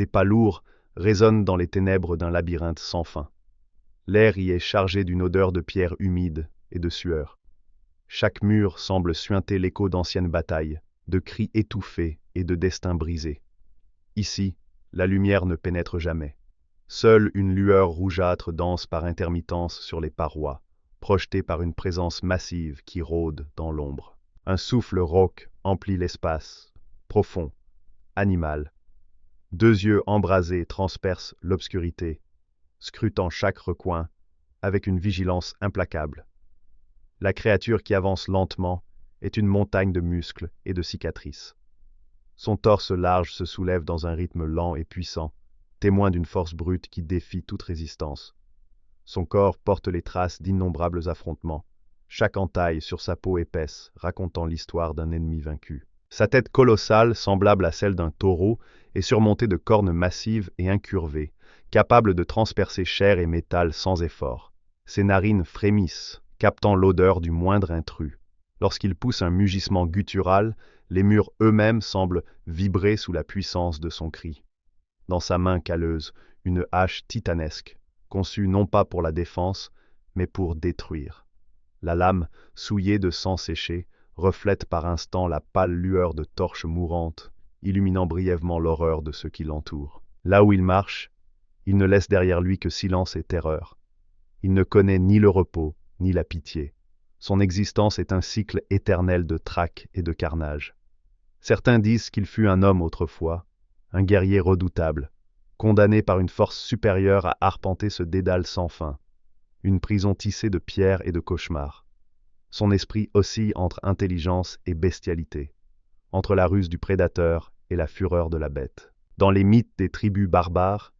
des pas lourds, résonnent dans les ténèbres d'un labyrinthe sans fin. L'air y est chargé d'une odeur de pierre humide et de sueur. Chaque mur semble suinter l'écho d'anciennes batailles, de cris étouffés et de destins brisés. Ici, la lumière ne pénètre jamais. Seule une lueur rougeâtre danse par intermittence sur les parois, projetée par une présence massive qui rôde dans l'ombre. Un souffle rauque emplit l'espace, profond, animal. Deux yeux embrasés transpercent l'obscurité, scrutant chaque recoin avec une vigilance implacable. La créature qui avance lentement est une montagne de muscles et de cicatrices. Son torse large se soulève dans un rythme lent et puissant, témoin d'une force brute qui défie toute résistance. Son corps porte les traces d'innombrables affrontements, chaque entaille sur sa peau épaisse racontant l'histoire d'un ennemi vaincu. Sa tête colossale, semblable à celle d'un taureau, est surmontée de cornes massives et incurvées, capables de transpercer chair et métal sans effort. Ses narines frémissent, captant l'odeur du moindre intrus. Lorsqu'il pousse un mugissement guttural, les murs eux-mêmes semblent vibrer sous la puissance de son cri. Dans sa main calleuse, une hache titanesque, conçue non pas pour la défense, mais pour détruire. La lame, souillée de sang séché, reflète par instants la pâle lueur de torches mourantes, illuminant brièvement l'horreur de ceux qui l'entourent. Là où il marche, il ne laisse derrière lui que silence et terreur. Il ne connaît ni le repos, ni la pitié. Son existence est un cycle éternel de traque et de carnage. Certains disent qu'il fut un homme autrefois, un guerrier redoutable, condamné par une force supérieure à arpenter ce dédale sans fin, une prison tissée de pierres et de cauchemars. Son esprit oscille entre intelligence et bestialité, entre la ruse du prédateur et la fureur de la bête. Dans les mythes des tribus barbares,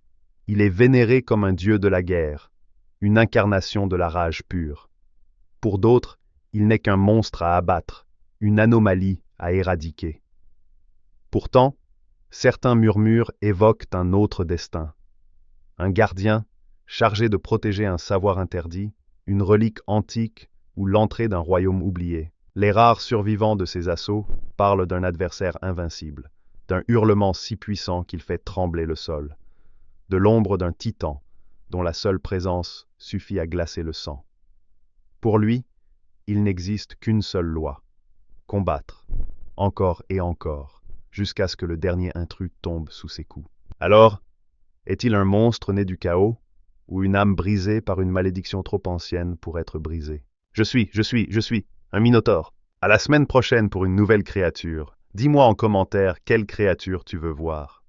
il est vénéré comme un dieu de la guerre, une incarnation de la rage pure. Pour d'autres, il n'est qu'un monstre à abattre, une anomalie à éradiquer. Pourtant, certains murmures évoquent un autre destin. Un gardien, chargé de protéger un savoir interdit, une relique antique ou l'entrée d'un royaume oublié. Les rares survivants de ces assauts parlent d'un adversaire invincible, d'un hurlement si puissant qu'il fait trembler le sol, de l'ombre d'un titan dont la seule présence suffit à glacer le sang. Pour lui, il n'existe qu'une seule loi, combattre, encore et encore, jusqu'à ce que le dernier intrus tombe sous ses coups. Alors, est-il un monstre né du chaos, ou une âme brisée par une malédiction trop ancienne pour être brisée? Je suis un minotaure. À la semaine prochaine pour une nouvelle créature. Dis-moi en commentaire quelle créature tu veux voir.